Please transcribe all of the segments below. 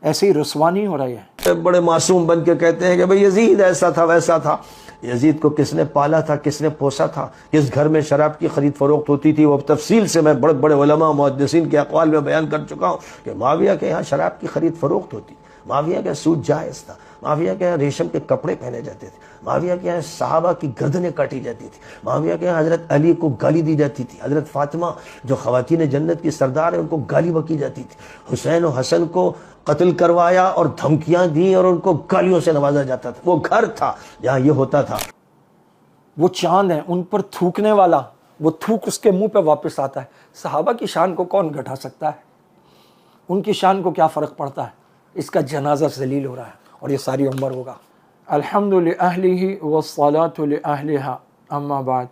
ایسے ہی رسوانی ہو رہی ہے. بڑے معصوم بن کے کہتے ہیں کہ بھئی یزید ایسا تھا ویسا تھا. یزید کو کس نے پالا تھا، کس نے پوسا تھا، کس گھر میں شراب کی خرید فروخت ہوتی تھی، وہ تفصیل سے میں بڑے بڑے علماء محدثین کے اقوال میں بیان کر چکا ہوں کہ معاویہ کے یہاں شراب کی خرید فروخت ہوتی، معاویہ کا سود جائز تھا، معاویہ کے یہاں ریشم کے کپڑے پہنے جاتے تھے، معاویہ کے یہاں صحابہ کی گردنیں کاٹی جاتی تھی، معاویہ کے یہاں حضرت علی کو گالی دی جاتی تھی، حضرت فاطمہ جو خواتین جنت کی سردار ہیں ان کو گالی بکی جاتی تھی، حسین و حسن کو قتل کروایا اور دھمکیاں دی اور ان کو گالیوں سے نوازا جاتا تھا. وہ گھر تھا جہاں یہ ہوتا تھا. وہ چاند ہیں، ان پر تھوکنے والا وہ تھوک اس کے منہ پہ واپس آتا ہے. صحابہ کی شان کو کون گھٹا سکتا ہے؟ ان کی شان کو کیا فرق پڑتا ہے؟ اس کا جنازہ ذلیل ہو رہا ہے اور یہ ساری عمر ہوگا. الحمد للہ والصلاۃ لأہلہا اما بعد.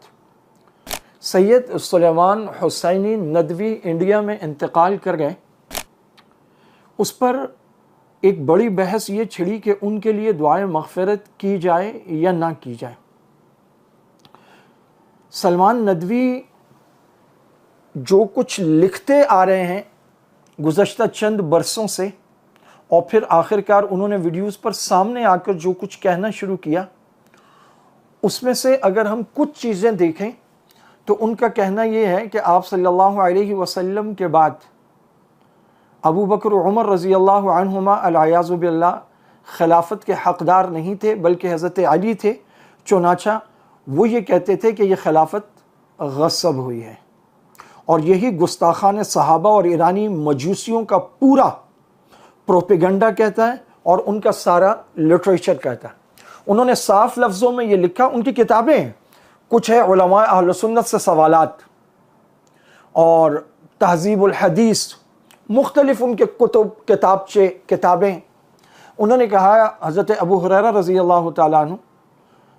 سید سلیمان حسینی ندوی انڈیا میں انتقال کر گئے. اس پر ایک بڑی بحث یہ چھڑی کہ ان کے لیے دعائے مغفرت کی جائے یا نہ کی جائے. سلمان ندوی جو کچھ لکھتے آ رہے ہیں گزشتہ چند برسوں سے، اور پھر آخرکار انہوں نے ویڈیوز پر سامنے آ کر جو کچھ کہنا شروع کیا، اس میں سے اگر ہم کچھ چیزیں دیکھیں تو ان کا کہنا یہ ہے کہ آپ صلی اللہ علیہ وسلم کے بعد ابو بکر و عمر رضی اللہ عنہما العیاذ باللہ خلافت کے حقدار نہیں تھے بلکہ حضرت علی تھے. چنانچہ وہ یہ کہتے تھے کہ یہ خلافت غصب ہوئی ہے، اور یہی گستاخان صحابہ اور ایرانی مجوسیوں کا پورا پروپیگنڈا کہتا ہے اور ان کا سارا لٹریچر کہتا ہے. انہوں نے صاف لفظوں میں یہ لکھا، ان کی کتابیں ہیں، کچھ ہے علماء اہل سنت سے سوالات اور تہذیب الحدیث، مختلف ان کے کتابیں. انہوں نے کہا حضرت ابو ہریرہ رضی اللہ تعالیٰ عنہ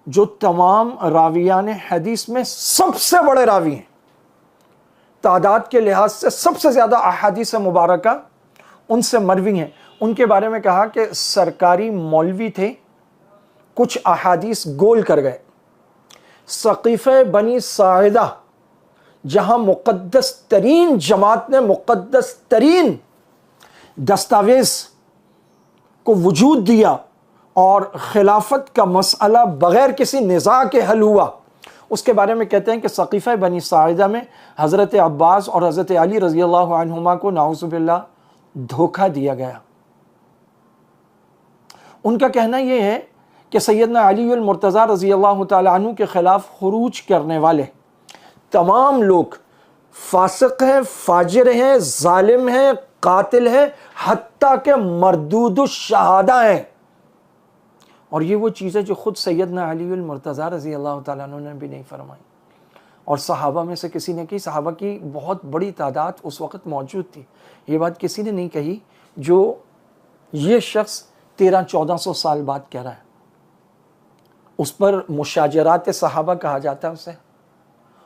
جو تمام راویان حدیث میں سب سے بڑے راوی ہیں، تعداد کے لحاظ سے سب سے زیادہ احادیث مبارکہ ان سے مروی ہیں، ان کے بارے میں کہا کہ سرکاری مولوی تھے، کچھ احادیث گول کر گئے. سقیفہ بنی ساعدہ جہاں مقدس ترین جماعت نے مقدس ترین دستاویز کو وجود دیا اور خلافت کا مسئلہ بغیر کسی نزاع کے حل ہوا، اس کے بارے میں کہتے ہیں کہ سقیفہ بنی ساعدہ میں حضرت عباس اور حضرت علی رضی اللہ عنہما کو نعوذ باللہ دھوکہ دیا گیا. ان کا کہنا یہ ہے کہ سیدنا علی المرتضیٰ رضی اللہ تعالی عنہ کے خلاف خروج کرنے والے تمام لوگ فاسق ہیں، فاجر ہیں، ظالم ہیں، قاتل ہیں، حتیٰ کہ مردود الشہادہ ہیں. اور یہ وہ چیزیں جو خود سیدنا علی المرتضیٰ رضی اللہ تعالیٰ عنہ نے بھی نہیں فرمائی، اور صحابہ میں سے کسی نے کی. صحابہ کی بہت بڑی تعداد اس وقت موجود تھی. یہ بات کسی نے نہیں کہی جو یہ شخص 1300-1400 سال بعد کہہ رہا ہے. اس پر مشاجرات صحابہ کہا جاتا ہے اسے،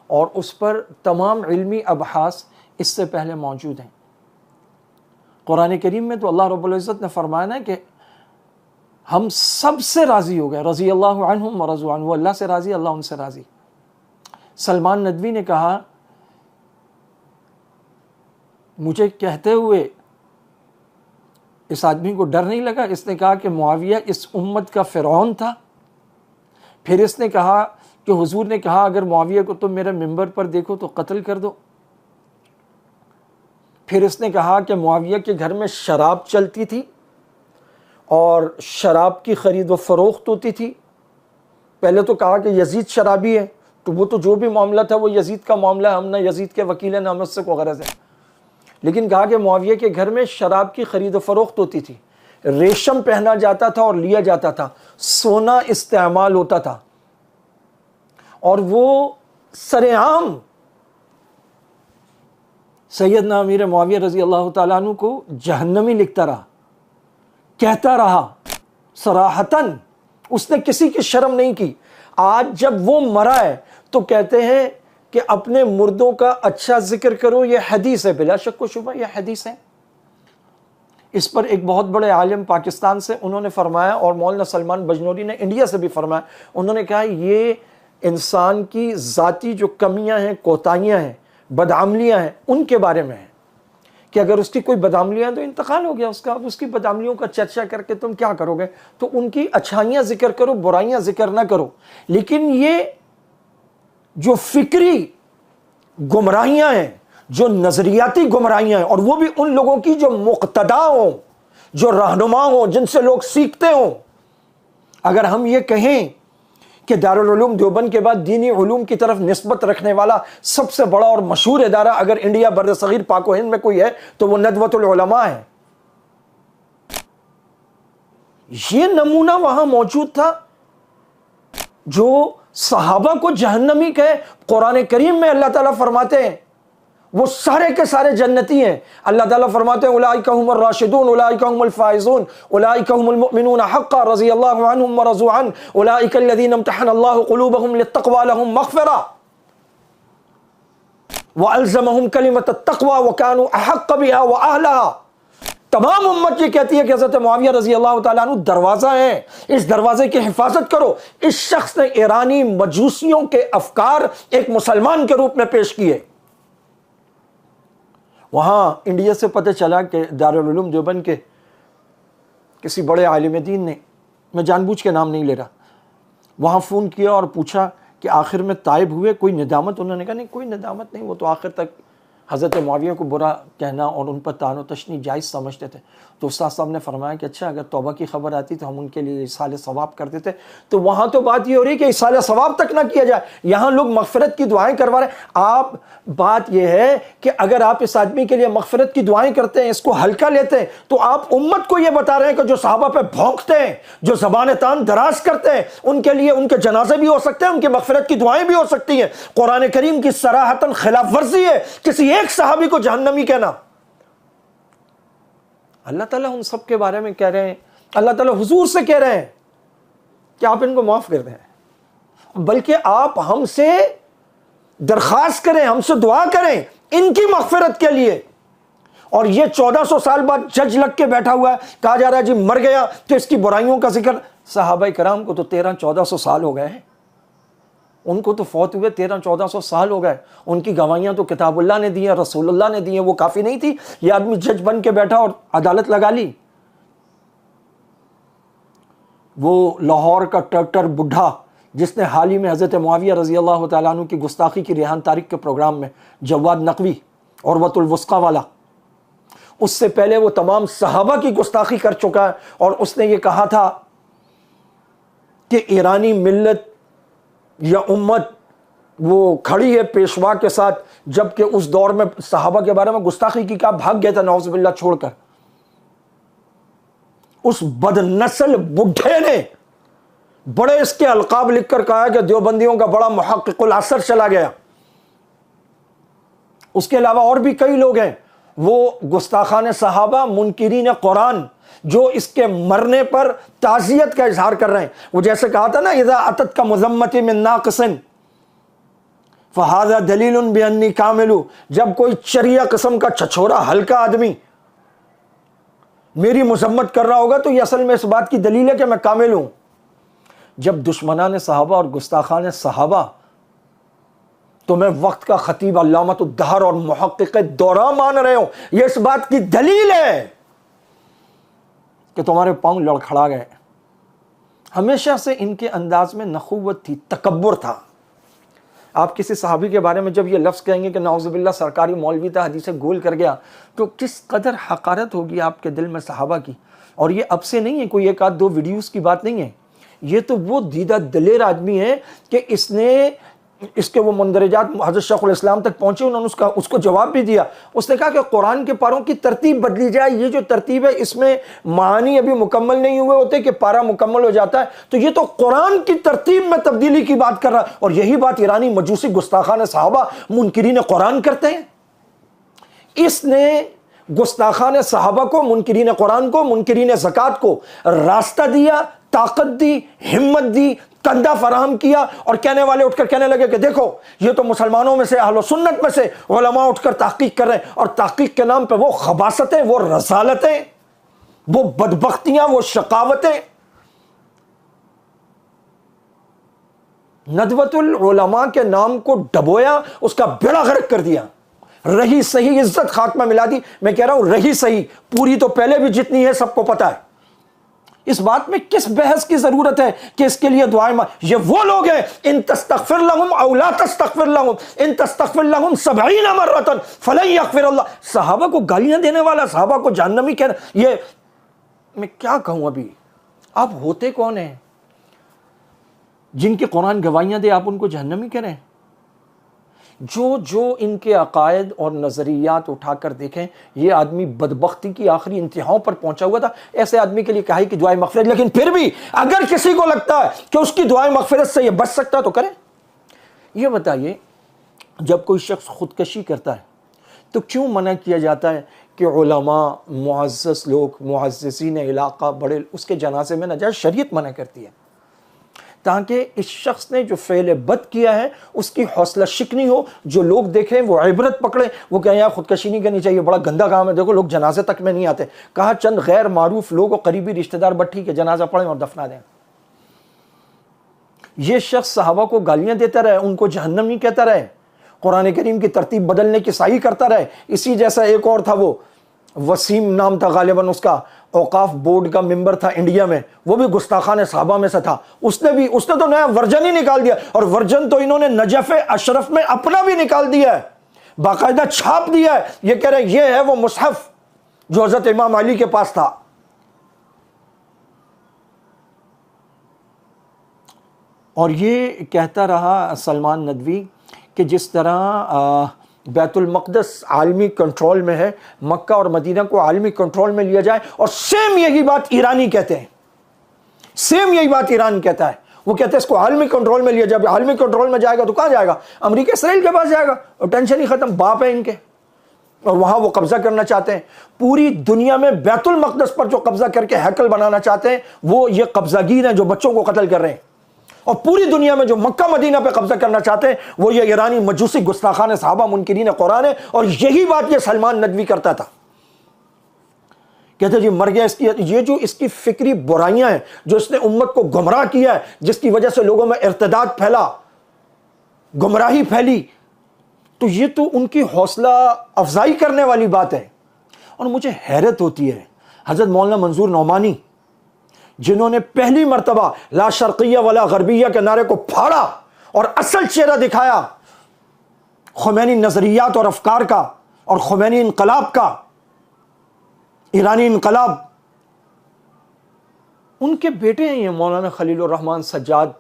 اور اس پر تمام علمی ابحاث اس سے پہلے موجود ہیں. قرآن کریم میں تو اللہ رب العزت نے فرمایا ہے کہ ہم سب سے راضی ہو گئے، رضی اللہ عنہم ورضوا عنہ، وہ اللہ سے راضی، اللہ ان سے راضی. سلمان ندوی نے کہا مجھے کہتے ہوئے اس آدمی کو ڈر نہیں لگا. اس نے کہا کہ معاویہ اس امت کا فرعون تھا. پھر اس نے کہا کہ حضور نے کہا اگر معاویہ کو تم میرے منبر پر دیکھو تو قتل کر دو. پھر اس نے کہا کہ معاویہ کے گھر میں شراب چلتی تھی اور شراب کی خرید و فروخت ہوتی تھی. پہلے تو کہا کہ یزید شرابی ہے، تو وہ تو جو بھی معاملہ تھا وہ یزید کا معاملہ ہے، ہم نہ یزید کے وکیل ہیں نہ ہم سے کو غرض ہے. لیکن کہا کہ معاویہ کے گھر میں شراب کی خرید و فروخت ہوتی تھی، ریشم پہنا جاتا تھا اور لیا جاتا تھا، سونا استعمال ہوتا تھا، اور وہ سرعام سیدنا امیر معاویہ رضی اللہ تعالیٰ عنہ کو جہنمی لکھتا رہا، کہتا رہا صراحتاً. اس نے کسی کی شرم نہیں کی. آج جب وہ مرا ہے تو کہتے ہیں کہ اپنے مردوں کا اچھا ذکر کرو، یہ حدیث ہے، بلا شک و شبہ یہ حدیث ہے. اس پر ایک بہت بڑے عالم پاکستان سے انہوں نے فرمایا، اور مولانا سلمان بجنوری نے انڈیا سے بھی فرمایا، انہوں نے کہا یہ انسان کی ذاتی جو کمیاں ہیں، کوتاہیاں ہیں، بدعملیاں ہیں، ان کے بارے میں ہے کہ اگر اس کی کوئی بدعملیاں تو انتقال ہو گیا اس کا، اب اس کی بدعملیوں کا چرچا کر کے تم کیا کرو گے؟ تو ان کی اچھائیاں ذکر کرو، برائیاں ذکر نہ کرو۔ لیکن یہ جو فکری گمراہیاں ہیں، جو نظریاتی گمراہیاں ہیں، اور وہ بھی ان لوگوں کی جو مقتدا ہوں، جو رہنما ہوں، جن سے لوگ سیکھتے ہوں۔ اگر ہم یہ کہیں کہ دارالعلوم دیوبند کے بعد دینی علوم کی طرف نسبت رکھنے والا سب سے بڑا اور مشہور ادارہ اگر انڈیا بر صغیر پاک و ہند میں کوئی ہے تو وہ ندوۃ العلماء ہے۔ یہ نمونہ وہاں موجود تھا جو صحابہ کو جہنمی کہے۔ قرآن کریم میں اللہ تعالیٰ فرماتے ہیں وہ سارے کے سارے جنتی ہیں۔ اللہ تعالیٰ فرماتے ہیں اولئک هم الراشدون اولئک هم الفائزون اولئک هم المؤمنون حقا رضی اللہ عنہم ورضوا عنہ اولئک الذین امتحن اللہ قلوبهم للتقوى لهم مغفرہ والزمهم کلمۃ التقوى وكانوا احق بها واهلها۔ تمام امت یہ کہتی ہے کہ حضرت معاویہ رضی اللہ تعالیٰ عنہ دروازہ ہیں، اس دروازے کی حفاظت کرو۔ اس شخص نے ایرانی مجوسیوں کے افکار ایک مسلمان کے روپ میں پیش کیے۔ وہاں انڈیا سے پتہ چلا کہ دارالعلوم دیوبند کے کسی بڑے عالم دین نے، میں جان بوجھ کے نام نہیں لے رہا، وہاں فون کیا اور پوچھا کہ آخر میں تائب ہوئے، کوئی ندامت؟ انہوں نے کہا نہیں، کوئی ندامت نہیں، وہ تو آخر تک حضرت معاویہ کو برا کہنا اور ان پر طعن و تشنیع جائز سمجھتے تھے۔ تو استاد صاحب نے فرمایا کہ اچھا اگر توبہ کی خبر آتی تو ہم ان کے لیے ایصال ثواب کرتے تھے۔ تو وہاں تو بات یہ ہو رہی کہ ایصال ثواب تک نہ کیا جائے، یہاں لوگ مغفرت کی دعائیں کروا رہے ہیں۔ آپ بات یہ ہے کہ اگر آپ اس آدمی کے لیے مغفرت کی دعائیں کرتے ہیں، اس کو ہلکا لیتے ہیں، تو آپ امت کو یہ بتا رہے ہیں کہ جو صحابہ پہ بھونکتے ہیں، جو زبان تان دراز کرتے ہیں، ان کے لیے ان کے جنازے بھی ہو سکتے ہیں، ان کی مغفرت کی دعائیں بھی ہو سکتی ہیں۔ قرآن کریم کی صراحتاً خلاف ورزی ہے کسی ایک صحابی کو جہنمی کہنا۔ اللہ تعالیٰ ان سب کے بارے میں کہہ رہے ہیں، اللہ تعالیٰ حضور سے کہہ رہے ہیں کہ آپ ان کو معاف کر دیں، بلکہ آپ ہم سے درخواست کریں، ہم سے دعا کریں ان کی مغفرت کے لیے۔ اور یہ 1400 سال بعد جج لگ کے بیٹھا ہوا ہے، کہا جا رہا ہے جی مر گیا تو اس کی برائیوں کا ذکر۔ صحابہ کرام کو تو 1300-1400 سال ہو گئے ہیں، ان کو تو فوت ہوئے 1300-1400 سال ہو گئے، ان کی گواہیاں تو کتاب اللہ نے دی ہیں، رسول اللہ نے دی ہیں، وہ کافی نہیں تھی؟ یہ آدمی جج بن کے بیٹھا اور عدالت لگا لی۔ وہ لاہور کا ٹرٹر بڈھا جس نے حال ہی میں حضرت معاویہ رضی اللہ تعالیٰ عنہ کی گستاخی کی ریحان تاریخ کے پروگرام میں، جواد نقوی عروۃ الوثقی والا، اس سے پہلے وہ تمام صحابہ کی گستاخی کر چکا ہے، اور اس نے یہ کہا تھا کہ ایرانی ملت یا امت وہ کھڑی ہے پیشوا کے ساتھ، جبکہ اس دور میں صحابہ کے بارے میں گستاخی کی کہا، بھاگ گیا تھا نعوذ باللہ چھوڑ کر۔ اس بد نسل بڈھے نے بڑے اس کے القاب لکھ کر کہا کہ دیوبندیوں کا بڑا محقق العصر چلا گیا۔ اس کے علاوہ اور بھی کئی لوگ ہیں، وہ گستاخان صحابہ، منکرین قرآن، جو اس کے مرنے پر تعزیت کا اظہار کر رہے ہیں۔ وہ جیسے کہا تھا نا اذا اتت کا مذمتی من ناقص فہذا دلیل بانی کامل، جب کوئی چریا قسم کا چھچھورا ہلکا آدمی میری مذمت کر رہا ہوگا تو یہ اصل میں اس بات کی دلیل ہے کہ میں کامل ہوں۔ جب دشمنان صحابہ اور گستاخان صحابہ تمہیں وقت کا خطیب علامۃ الدہر اور محقق دورہ مان رہے ہو، یہ اس بات کی دلیل ہے کہ تمہارے پاؤں لڑکھڑا گئے۔ ہمیشہ سے ان کے انداز میں نخوت تھی، تکبر تھا۔ آپ کسی صحابی کے بارے میں جب یہ لفظ کہیں گے کہ نعوذ باللہ سرکاری مولوی تھا، حدیث گول کر گیا، تو کس قدر حقارت ہوگی آپ کے دل میں صحابہ کی۔ اور یہ اب سے نہیں ہے، کوئی ایک آدھ دو ویڈیوز کی بات نہیں ہے، یہ تو وہ دیدہ دلیر آدمی ہے کہ اس نے اس کے وہ مندرجات حضرت شیخ الاسلام تک پہنچے، انہوں نے اس کو جواب بھی دیا۔ اس نے کہا کہ قرآن کے پاروں کی ترتیب بدلی جائے، یہ جو ترتیب ہے اس میں معانی ابھی مکمل نہیں ہوئے ہوتے کہ پارا مکمل ہو جاتا ہے، تو یہ تو قرآن کی ترتیب میں تبدیلی کی بات کر رہا ہے۔ اور یہی بات ایرانی مجوسی گستاخان صحابہ منکرین قرآن کرتے ہیں۔ اس نے گستاخان صحابہ کو، منکرین قرآن کو، منکرین زکوٰۃ کو راستہ دیا، طاقت دی، ہمت دی، کندھا فراہم کیا، اور کہنے والے اٹھ کر کہنے لگے کہ دیکھو یہ تو مسلمانوں میں سے، اہل سنت میں سے علماء اٹھ کر تحقیق کر رہے ہیں، اور تحقیق کے نام پہ وہ خباثتیں، وہ رذالتیں، وہ بدبختیاں، وہ شقاوتیں۔ ندوۃ العلماء کے نام کو ڈبویا، اس کا بیڑا غرق کر دیا۔ رہی صحیح عزت خاک میں ملا دی. میں کہہ رہا ہوں رہی صحیح, پوری تو پہلے بھی جتنی ہے سب کو پتا ہے. اس بات میں کس بحث کی ضرورت ہے کہ اس کے لیے دعائیں یہ وہ لوگ ہیں ان تستغفر لهم او لا تستغفر لهم ان تستغفر لهم 70 مرة فلن يغفر اللہ. صحابہ کو گالیاں دینے والا, صحابہ کو جہنمی کہنا, یہ میں کیا کہوں. ابھی آپ ہوتے کون ہیں جن کے قرآن گواہیاں دے آپ ان کو جہنمی کہہ رہے ہیں؟ جو ان کے عقائد اور نظریات اٹھا کر دیکھیں, یہ آدمی بدبختی کی آخری انتہاؤں پر پہنچا ہوا تھا. ایسے آدمی کے لیے کہا کہ دعائیں مغفرت, لیکن پھر بھی اگر کسی کو لگتا ہے کہ اس کی دعائیں مغفرت سے یہ بچ سکتا ہے تو کریں. یہ بتائیے, جب کوئی شخص خودکشی کرتا ہے تو کیوں منع کیا جاتا ہے کہ علماء, معزز لوگ, معززین علاقہ بڑے اس کے جنازے میں نہ جائے؟ شریعت منع کرتی ہے تاکہ اس شخص نے جو فعل بد کیا ہے اس کی حوصلہ شکنی ہو, جو لوگ دیکھیں وہ عبرت پکڑیں, وہ کہیں یار خودکشی نہیں کرنی چاہیے, بڑا گندا کام ہے, دیکھو لوگ جنازے تک میں نہیں آتے. کہا چند غیر معروف لوگ اور قریبی رشتہ دار بٹ ٹھیک ہے جنازہ پڑھیں اور دفنا دیں. یہ شخص صحابہ کو گالیاں دیتا رہے, ان کو جہنم نہیں کہتا رہے, قرآن کریم کی ترتیب بدلنے کی سعی کرتا رہے. اسی جیسا ایک اور تھا, وہ وسیم نام تھا غالباً اس کا, اوقاف بورڈ کا ممبر تھا انڈیا میں, وہ بھی گستاخان صحابہ میں سے تھا. اس نے تو نیا ورژن ہی نکال دیا, اور ورژن تو انہوں نے نجف اشرف میں اپنا بھی نکال دیا ہے, باقاعدہ چھاپ دیا ہے. یہ کہہ رہے ہیں یہ ہے وہ مصحف جو حضرت امام علی کے پاس تھا. اور یہ کہتا رہا سلمان ندوی کہ جس طرح بیت المقدس عالمی کنٹرول میں ہے, مکہ اور مدینہ کو عالمی کنٹرول میں لیا جائے, اور سیم یہی بات ایرانی کہتے ہیں, سیم یہی بات ایران کہتا ہے. وہ کہتے ہیں اس کو عالمی کنٹرول میں لیا جائے. عالمی کنٹرول میں جائے گا تو کہاں جائے گا؟ امریکہ اسرائیل کے پاس جائے گا, اور ٹینشن ہی ختم, باپ ہے ان کے, اور وہاں وہ قبضہ کرنا چاہتے ہیں. پوری دنیا میں بیت المقدس پر جو قبضہ کر کے ہیکل بنانا چاہتے ہیں وہ یہ قبضہ گیر ہیں جو بچوں کو قتل کر رہے ہیں. اور پوری دنیا میں جو مکہ مدینہ پہ قبضہ کرنا چاہتے ہیں وہ یہ ایرانی مجوسی گستاخان صحابہ منکرین قرآن ہے. اور یہی بات یہ سلمان ندوی کرتا تھا, کہتے جی مر گیا. یہ جو اس کی فکری برائیاں ہیں, جو اس نے امت کو گمراہ کیا ہے, جس کی وجہ سے لوگوں میں ارتداد پھیلا, گمراہی پھیلی, تو یہ تو ان کی حوصلہ افزائی کرنے والی بات ہے. اور مجھے حیرت ہوتی ہے حضرت مولانا منظور نعمانی, جنہوں نے پہلی مرتبہ لا شرقیہ ولا غربیہ کے نعرے کو پھاڑا اور اصل چہرہ دکھایا خمینی نظریات اور افکار کا, اور خمینی انقلاب کا, ایرانی انقلاب. ان کے بیٹے ہیں یہ مولانا خلیل الرحمن سجاد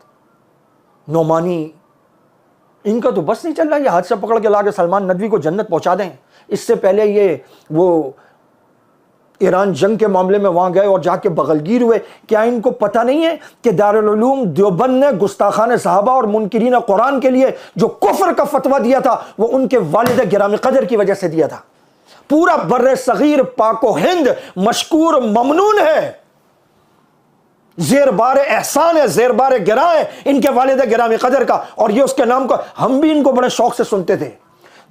نعمانی. ان کا تو بس نہیں چل رہا, یہ ہاتھ سے پکڑ کے لا کے سلمان ندوی کو جنت پہنچا دیں. اس سے پہلے یہ وہ ایران جنگ کے معاملے میں وہاں گئے اور جا کے بغلگیر ہوئے. کیا ان کو پتہ نہیں ہے کہ دارالعلوم دیوبند نے گستاخان صحابہ اور منکرین قرآن کے لیے جو کفر کا فتویٰ دیا تھا وہ ان کے والد گرامی قدر کی وجہ سے دیا تھا؟ پورا بر صغیر پاک و ہند مشکور ممنون ہے, زیر بار احسان ہے, زیر بار گراں ہے ان کے والد گرامی قدر کا. اور یہ اس کے نام کو ہم بھی ان کو بڑے شوق سے سنتے تھے,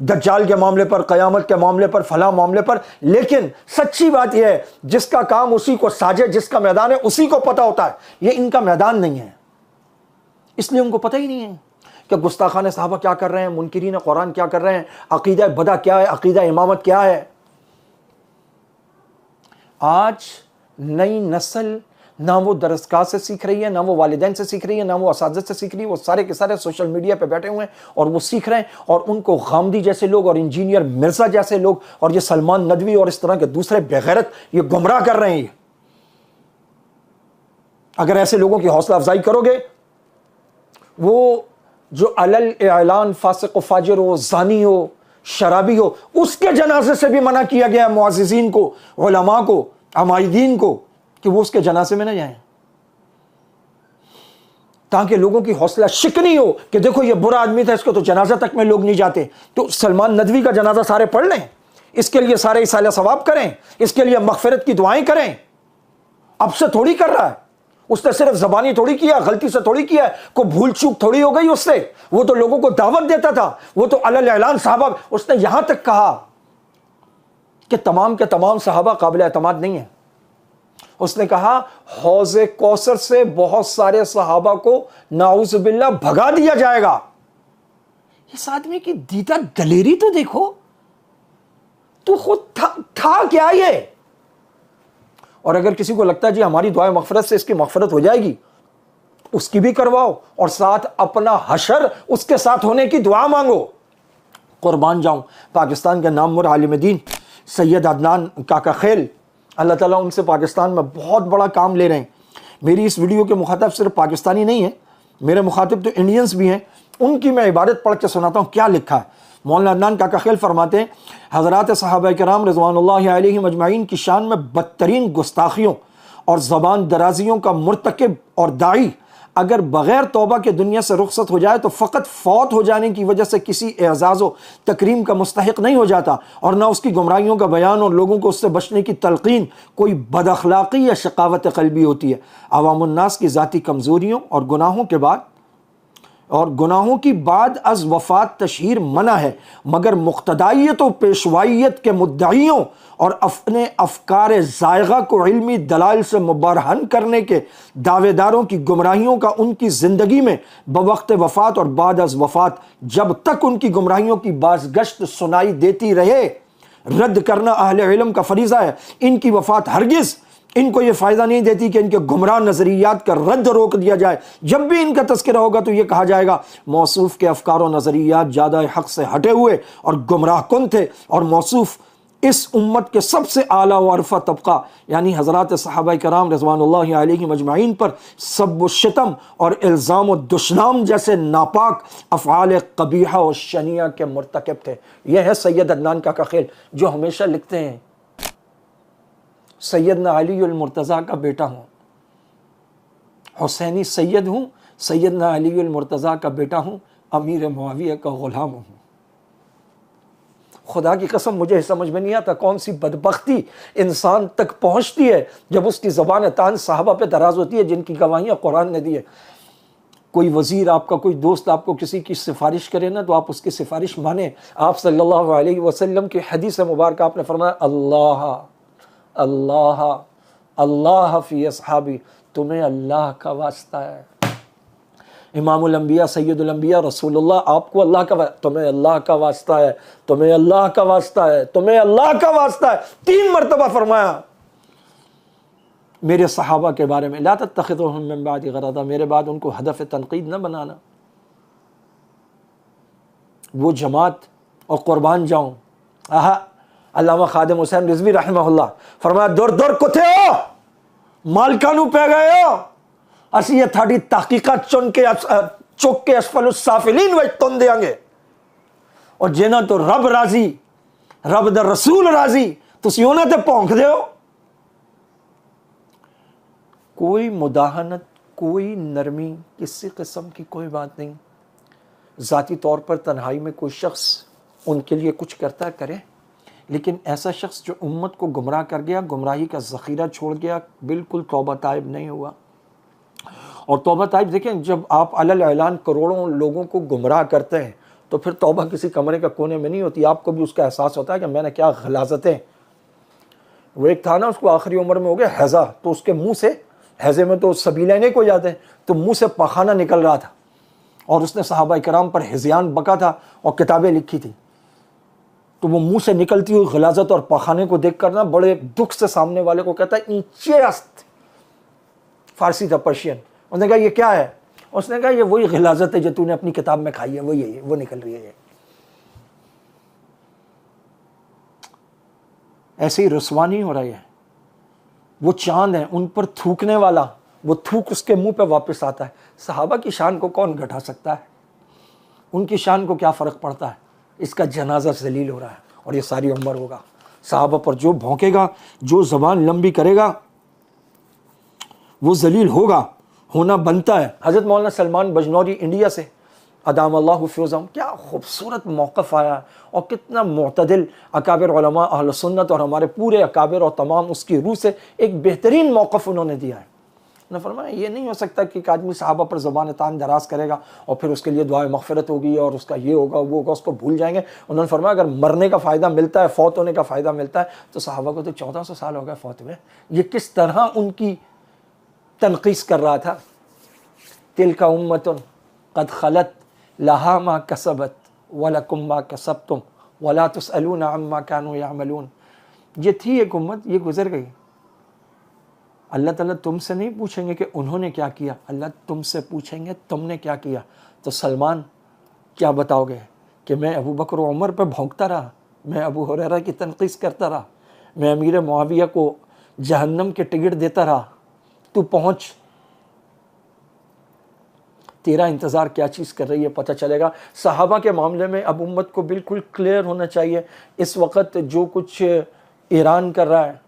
دجال کے معاملے پر, قیامت کے معاملے پر, فلاں معاملے پر. لیکن سچی بات یہ ہے جس کا کام اسی کو ساجے, جس کا میدان ہے اسی کو پتا ہوتا ہے. یہ ان کا میدان نہیں ہے, اس لیے ان کو پتہ ہی نہیں ہے کہ گستاخان صحابہ کیا کر رہے ہیں, منکرین قرآن کیا کر رہے ہیں, عقیدہ بدع کیا ہے, عقیدہ امامت کیا ہے. آج نئی نسل نہ وہ درسگاہ سے سیکھ رہی ہے, نہ وہ والدین سے سیکھ رہی ہے, نہ وہ اساتذہ سے سیکھ رہی ہے. وہ سارے کے سارے سوشل میڈیا پہ بیٹھے ہوئے ہیں اور وہ سیکھ رہے ہیں. اور ان کو غامدی جیسے لوگ اور انجینئر مرزا جیسے لوگ اور یہ سلمان ندوی اور اس طرح کے دوسرے بغیرت یہ گمراہ کر رہے ہیں. اگر ایسے لوگوں کی حوصلہ افزائی کرو گے, وہ جو علل اعلان فاسق و فاجر ہو, زانی ہو, شرابی ہو, اس کے جنازے سے بھی منع کیا گیا معززین کو, علماء کو, عمائدین کو, کہ وہ اس کے جنازے میں نہ جائیں, تاکہ لوگوں کی حوصلہ شکنی ہو کہ دیکھو یہ برا آدمی تھا, اس کو تو جنازہ تک میں لوگ نہیں جاتے. تو سلمان ندوی کا جنازہ سارے پڑھ لیں, اس کے لیے سارے اصالہ ثواب کریں, اس کے لیے مغفرت کی دعائیں کریں. اب سے تھوڑی کر رہا ہے, اس نے صرف زبانی تھوڑی کیا, غلطی سے تھوڑی کیا, کوئی بھول چوک تھوڑی ہو گئی اس سے. وہ تو لوگوں کو دعوت دیتا تھا, وہ تو علل اعلان صحابہ. اس نے یہاں تک کہا کہ تمام کے تمام صحابہ قابل اعتماد نہیں ہیں. اس نے کہا حوض کوثر سے بہت سارے صحابہ کو نعوذ باللہ بھگا دیا جائے گا. اس آدمی کی دیدہ دلیری تو دیکھو, تو خود تھا کیا یہ؟ اور اگر کسی کو لگتا ہے جی ہماری دعائیں مغفرت سے اس کی مغفرت ہو جائے گی، اس کی بھی کرواؤ اور ساتھ اپنا حشر اس کے ساتھ ہونے کی دعا مانگو۔ قربان جاؤں پاکستان کے نامور عالم دین سید عدنان کاکا خیل، اللہ تعالیٰ ان سے پاکستان میں بہت بڑا کام لے رہے ہیں۔ میری اس ویڈیو کے مخاطب صرف پاکستانی نہیں ہیں، میرے مخاطب تو انڈینز بھی ہیں۔ ان کی میں عبارت پڑھ کے سناتا ہوں کیا لکھا ہے۔ مولانا عدنان کاکا خیل فرماتے ہیں حضرات صحابہ کرام رضوان اللہ علیہم اجمعین کی شان میں بدترین گستاخیوں اور زبان درازیوں کا مرتکب اور داعی اگر بغیر توبہ کے دنیا سے رخصت ہو جائے تو فقط فوت ہو جانے کی وجہ سے کسی اعزاز و تکریم کا مستحق نہیں ہو جاتا، اور نہ اس کی گمراہیوں کا بیان اور لوگوں کو اس سے بچنے کی تلقین کوئی بد اخلاقی یا شقاوت قلبی ہوتی ہے۔ عوام الناس کی ذاتی کمزوریوں اور گناہوں کی بعد از وفات تشہیر منع ہے، مگر مقتدائیت و پیشوائیت کے مدعیوں اور اپنے افکار زائغہ کو علمی دلائل سے مبرہن کرنے کے دعوے داروں کی گمراہیوں کا ان کی زندگی میں بوقت وفات اور بعد از وفات جب تک ان کی گمراہیوں کی بازگشت سنائی دیتی رہے رد کرنا اہل علم کا فریضہ ہے۔ ان کی وفات ہرگز ان کو یہ فائدہ نہیں دیتی کہ ان کے گمراہ نظریات کا رد روک دیا جائے۔ جب بھی ان کا تذکرہ ہوگا تو یہ کہا جائے گا موصوف کے افکار و نظریات زیادہ حق سے ہٹے ہوئے اور گمراہ کن تھے، اور موصوف اس امت کے سب سے اعلیٰ و عرفہ طبقہ یعنی حضرات صحابہ کرام رضوان اللہ علیہم اجمعین پر سب و شتم اور الزام و دشنام جیسے ناپاک افعال قبیحہ و شنیعہ کے مرتکب تھے۔ یہ ہے سید عدنان کاکا خیل جو ہمیشہ لکھتے ہیں سیدنا علی المرتضیٰ کا بیٹا ہوں، حسینی سید ہوں، سیدنا علی المرتضیٰ کا بیٹا ہوں، امیر معاویہ کا غلام ہوں۔ خدا کی قسم مجھے سمجھ میں نہیں آتا کون سی بدبختی انسان تک پہنچتی ہے جب اس کی زبان طعن صحابہ پہ دراز ہوتی ہے جن کی گواہیاں قرآن نے دی ہے۔ کوئی وزیر آپ کا، کوئی دوست آپ کو کسی کی سفارش کرے نا تو آپ اس کی سفارش مانیں۔ آپ صلی اللہ علیہ وسلم کی حدیث مبارکہ آپ نے فرمایا اللہ اللہ اللہ فی اصحابی، تمہیں اللہ کا واسطہ ہے۔ امام الانبیاء سید الانبیاء رسول اللہ آپ کو اللہ کا تمہیں اللہ کا واسطہ ہے، تمہیں اللہ کا واسطہ ہے، تمہیں اللہ کا واسطہ ہے، 3 مرتبہ فرمایا میرے صحابہ کے بارے میں۔ لا تتخذوہم من بعد غرضا، میرے بعد ان کو ہدف تنقید نہ بنانا۔ وہ جماعت اور قربان جاؤں علامہ خادم حسین رضوی رحمہ اللہ فرمایا دور دور کتے ہو مالکانو پہ گئے ہو اسی یہ تھاڑی تحقیقات چوک کے اسفل السافلین وچ تن دیاں گے، اور جنہاں تو رب راضی رب دا رسول راضی تسی انہاں تے پونک دے ہو۔ کوئی مداہنت، کوئی نرمی، کسی قسم کی کوئی بات نہیں۔ ذاتی طور پر تنہائی میں کوئی شخص ان کے لیے کچھ کرتا کرے، لیکن ایسا شخص جو امت کو گمراہ کر گیا، گمراہی کا ذخیرہ چھوڑ گیا، بالکل توبہ طائب نہیں ہوا۔ اور توبہ طائب دیکھیں جب آپ علی الاعلان کروڑوں لوگوں کو گمراہ کرتے ہیں تو پھر توبہ کسی کمرے کا کونے میں نہیں ہوتی، آپ کو بھی اس کا احساس ہوتا ہے کہ میں نے کیا غلاظتیں۔ وہ ایک تھا نا اس کو آخری عمر میں ہو گیا ہیضہ، تو اس کے منہ سے، ہیضے میں تو سبیلین کو جاتے ہیں، تو منہ سے پاخانہ نکل رہا تھا، اور اس نے صحابہ کرام پر ہذیان بکا تھا اور کتابیں لکھی تھی، تو وہ منہ سے نکلتی ہوئی غلاظت اور پاخانے کو دیکھ کر نا بڑے دکھ سے سامنے والے کو کہتا ہے اینچے است، فارسی تھا پرشین۔ اس نے کہا یہ کیا ہے؟ اس نے کہا یہ وہی غلاظت ہے جو تو نے اپنی کتاب میں کھائی ہے، وہی ہے، وہ نکل رہی ہے۔ ایسے ہی رسوا نہیں ہو رہی ہے، وہ چاند ہیں ان پر تھوکنے والا، وہ تھوک اس کے منہ پہ واپس آتا ہے۔ صحابہ کی شان کو کون گھٹا سکتا ہے؟ ان کی شان کو کیا فرق پڑتا ہے؟ اس کا جنازہ ذلیل ہو رہا ہے اور یہ ساری عمر ہوگا۔ صحابہ پر جو بھونکے گا، جو زبان لمبی کرے گا، وہ ذلیل ہوگا، ہونا بنتا ہے۔ حضرت مولانا سلمان بجنوری انڈیا سے ادام اللہ فیوزہم، کیا خوبصورت موقف آیا اور کتنا معتدل اکابر علماء اہل سنت اور ہمارے پورے اکابر اور تمام اس کی روح سے ایک بہترین موقف انہوں نے دیا ہے۔ انہوں نے فرمایا یہ نہیں ہو سکتا کہ ایک آدمی صحابہ پر زبان طعن دراز کرے گا اور پھر اس کے لیے دعائے مغفرت ہوگی اور اس کا یہ ہوگا وہ ہوگا، اس کو بھول جائیں گے۔ انہوں نے فرمایا اگر مرنے کا فائدہ ملتا ہے، فوت ہونے کا فائدہ ملتا ہے تو صحابہ کو تو 1400 سال ہو گئے فوت ہوئے۔ یہ کس طرح ان کی تنقیص کر رہا تھا۔ تلک امۃ قد خلت لہا ما کسبت ولکم ما کسبتم وَلَا تُسْأَلُونَ عَمَّا كَانُوا يَعْمَلُونَ. یہ تھی ایک امت، یہ گزر گئی. اللہ تعالیٰ تم سے نہیں پوچھیں گے کہ انہوں نے کیا کیا، اللہ تم سے پوچھیں گے تم نے کیا کیا. تو سلمان کیا بتاؤ گے کہ میں ابو بکر و عمر پہ بھونکتا رہا، میں ابو ہریرہ کی تنقید کرتا رہا، میں امیر معاویہ کو جہنم کے ٹکٹ دیتا رہا. تو پہنچ، تیرا انتظار کیا چیز کر رہی ہے پتہ چلے گا. صحابہ کے معاملے میں اب امت کو بالکل کلیئر ہونا چاہیے. اس وقت جو کچھ ایران کر رہا ہے،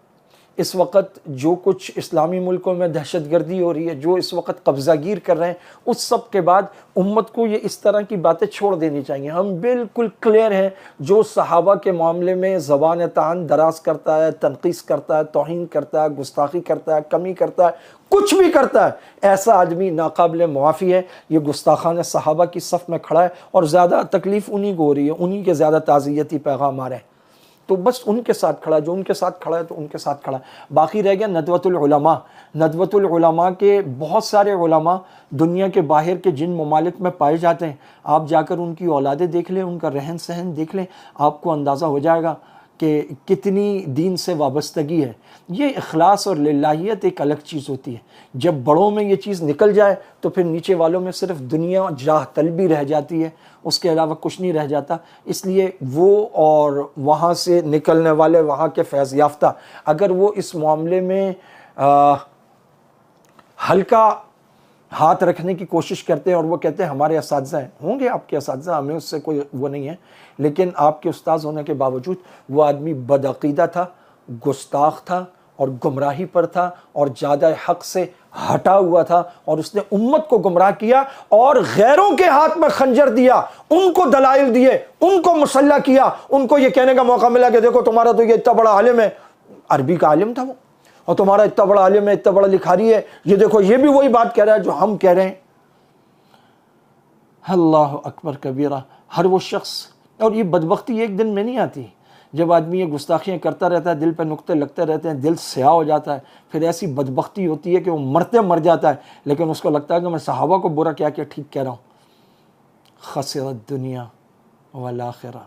اس وقت جو کچھ اسلامی ملکوں میں دہشت گردی ہو رہی ہے، جو اس وقت قبضہ گیر کر رہے ہیں، اس سب کے بعد امت کو یہ اس طرح کی باتیں چھوڑ دینی چاہیے. ہم بالکل کلیئر ہیں. جو صحابہ کے معاملے میں زبان طعن دراز کرتا ہے، تنقیص کرتا ہے، توہین کرتا ہے، گستاخی کرتا ہے، کمی کرتا ہے، کچھ بھی کرتا ہے، ایسا آدمی ناقابل معافی ہے. یہ گستاخان صحابہ کی صف میں کھڑا ہے اور زیادہ تکلیف انہی کو ہو رہی ہے، انہی کے زیادہ تعزیتی پیغام آ رہے ہیں. تو بس ان کے ساتھ کھڑا، جو ان کے ساتھ کھڑا ہے تو ان کے ساتھ کھڑا ہے. باقی رہ گیا ندوۃ العلماء. ندوۃ العلماء کے بہت سارے علماء دنیا کے باہر کے جن ممالک میں پائے جاتے ہیں، آپ جا کر ان کی اولادیں دیکھ لیں، ان کا رہن سہن دیکھ لیں، آپ کو اندازہ ہو جائے گا کہ کتنی دین سے وابستگی ہے. یہ اخلاص اور للہیت ایک الگ چیز ہوتی ہے. جب بڑوں میں یہ چیز نکل جائے تو پھر نیچے والوں میں صرف دنیا جاہ طلبی رہ جاتی ہے، اس کے علاوہ کچھ نہیں رہ جاتا. اس لیے وہ اور وہاں سے نکلنے والے وہاں کے فیض یافتہ اگر وہ اس معاملے میں ہلکا ہاتھ رکھنے کی کوشش کرتے ہیں اور وہ کہتے ہیں ہمارے اساتذہ ہیں، ہوں گے آپ کے اساتذہ، ہمیں اس سے کوئی وہ نہیں ہے، لیکن آپ کے استاذ ہونے کے باوجود وہ آدمی بدعقیدہ تھا، گستاخ تھا اور گمراہی پر تھا اور زیادہ حق سے ہٹا ہوا تھا، اور اس نے امت کو گمراہ کیا اور غیروں کے ہاتھ میں خنجر دیا، ان کو دلائل دیے، ان کو مسلح کیا، ان کو یہ کہنے کا موقع ملا کہ دیکھو تمہارا تو یہ اتنا بڑا عالم ہے، عربی کا عالم تھا وہ، اور تمہارا اتنا بڑا عالم ہے، اتنا بڑا لکھاری ہے، یہ دیکھو یہ بھی وہی بات کہہ رہا ہے جو ہم کہہ رہے ہیں. اللہ اکبر کبیرہ. ہر وہ شخص، اور یہ بدبختی ایک دن میں نہیں آتی، جب آدمی یہ گستاخیاں کرتا رہتا ہے، دل پہ نقطے لگتے رہتے ہیں، دل سیاہ ہو جاتا ہے، پھر ایسی بدبختی ہوتی ہے کہ وہ مر جاتا ہے، لیکن اس کو لگتا ہے کہ میں صحابہ کو برا کیا ٹھیک کہہ رہا ہوں. خسرت الدنیا والآخرہ.